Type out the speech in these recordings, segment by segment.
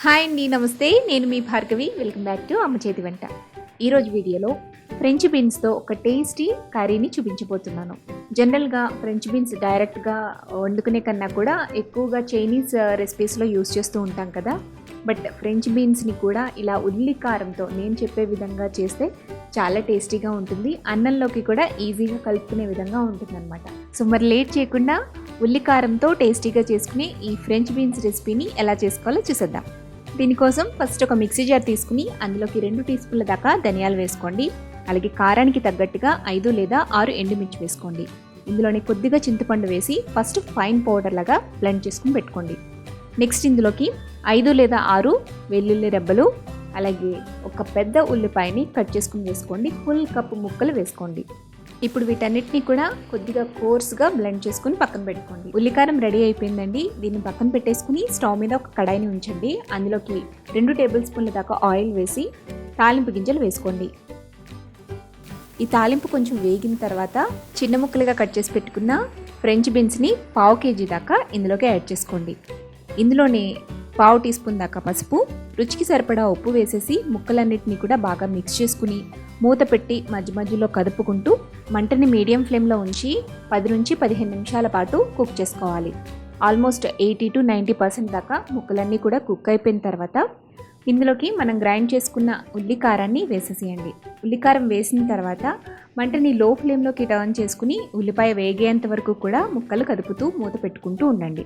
Hi అండి, నమస్తే. నేను మీ భార్గవి. వెల్కమ్ బ్యాక్ టు అమ్మ చేతి వంట. ఈరోజు వీడియోలో ఫ్రెంచ్ బీన్స్తో ఒక టేస్టీ కర్రీని చూపించబోతున్నాను. జనరల్గా ఫ్రెంచ్ బీన్స్ డైరెక్ట్గా వండుకునే కన్నా కూడా ఎక్కువగా చైనీస్ రెసిపీస్లో యూస్ చేస్తూ ఉంటాం కదా. బట్ ఫ్రెంచ్ బీన్స్ని కూడా ఇలా ఉల్లి కారంతో నేను చెప్పే విధంగా చేస్తే చాలా టేస్టీగా ఉంటుంది. అన్నంలోకి కూడా ఈజీగా కలుపుకునే విధంగా ఉంటుందన్నమాట. సో మరి లేట్ చేయకుండా ఉల్లి కారంతో టేస్టీగా చేసుకునే ఈ ఫ్రెంచ్ బీన్స్ రెసిపీని ఎలా చేసుకోవాలో చూసేద్దాం. దీనికోసం ఫస్ట్ ఒక మిక్సీ జార్ తీసుకుని అందులోకి 2 టీ స్పూన్ల దాకా ధనియాలు వేసుకోండి. అలాగే కారానికి తగ్గట్టుగా 5 లేదా 6 ఎండుమిర్చి వేసుకోండి. ఇందులోనే కొద్దిగా చింతపండు వేసి ఫస్ట్ ఫైన్ పౌడర్ లాగా బ్లెండ్ చేసుకుని పెట్టుకోండి. నెక్స్ట్ ఇందులోకి 5 లేదా 6 వెల్లుల్లి రెబ్బలు, అలాగే ఒక పెద్ద ఉల్లిపాయని కట్ చేసుకుని వేసుకోండి. ఫుల్ కప్పు ముక్కలు వేసుకోండి. ఇప్పుడు వీటన్నిటిని కూడా కొద్దిగా కోర్స్గా బ్లెండ్ చేసుకుని పక్కన పెట్టుకోండి. ఉల్లికారం రెడీ అయిపోయిందండి. దీన్ని పక్కన పెట్టేసుకుని స్టవ్ మీద ఒక కడాయిని ఉంచండి. అందులోకి 2 టేబుల్ స్పూన్ల దాకా ఆయిల్ వేసి తాలింపు గింజలు వేసుకోండి. ఈ తాలింపు కొంచెం వేగిన తర్వాత చిన్న ముక్కలుగా కట్ చేసి పెట్టుకున్న ఫ్రెంచ్ బీన్స్ని 1/2 కేజీ దాకా ఇందులోకి యాడ్ చేసుకోండి. ఇందులోనే 1/2 టీ స్పూన్ దాకా పసుపు, రుచికి సరిపడా ఉప్పు వేసేసి ముక్కలన్నిటినీ కూడా బాగా మిక్స్ చేసుకుని మూత పెట్టి మధ్య మధ్యలో కదుపుకుంటూ మంటని మీడియం ఫ్లేమ్లో ఉంచి 10 నుంచి 15 నిమిషాల పాటు కుక్ చేసుకోవాలి. ఆల్మోస్ట్ 80 to 90% దాకా ముక్కలన్నీ కూడా కుక్ అయిపోయిన తర్వాత ఇందులోకి మనం గ్రైండ్ చేసుకున్న ఉల్లి కారాన్ని వేసేసేయండి. ఉల్లికారం వేసిన తర్వాత మంటని లో ఫ్లేమ్లోకి టర్న్ చేసుకుని ఉల్లిపాయ వేగేంత వరకు కూడా ముక్కలు కదుపుతూ మూత పెట్టుకుంటూ ఉండండి.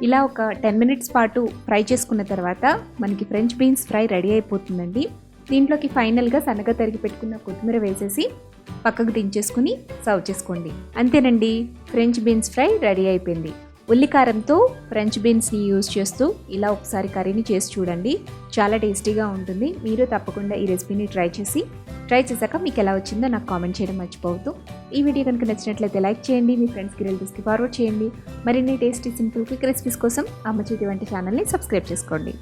ఇలా ఒక 10 మినిట్స్ పాటు ఫ్రై చేసుకున్న తర్వాత మనకి ఫ్రెంచ్ బీన్స్ ఫ్రై రెడీ అయిపోతుందండి. దీంట్లోకి ఫైనల్గా సన్నగా తరిగి పెట్టుకున్న కొత్తిమీర వేసేసి పక్కకు దించేసుకుని సర్వ్ చేసుకోండి. అంతేనండి, ఫ్రెంచ్ బీన్స్ ఫ్రై రెడీ అయిపోయింది. ఉల్లికారంతో ఫ్రెంచ్ బీన్స్ని యూజ్ చేస్తూ ఇలా ఒకసారి కర్రీని చేసి చూడండి. చాలా టేస్టీగా ఉంటుంది. మీరు తప్పకుండా ఈ రెసిపీని ట్రై చేశాక మీకు ఎలా వచ్చిందో నాకు కామెంట్ చేయడం మర్చిపోవద్దు. ఈ వీడియో కనుక నచ్చినట్లయితే లైక్ చేయండి, మీ ఫ్రెండ్స్కి రిలేటివ్స్కి ఫార్వర్డ్ చేయండి. మరిన్ని టేస్టీ సింపుల్ క్విక్ రెసిపీస్ కోసం అమ్మ చేతి వంట ఛానల్ని సబ్స్క్రైబ్ చేసుకోండి.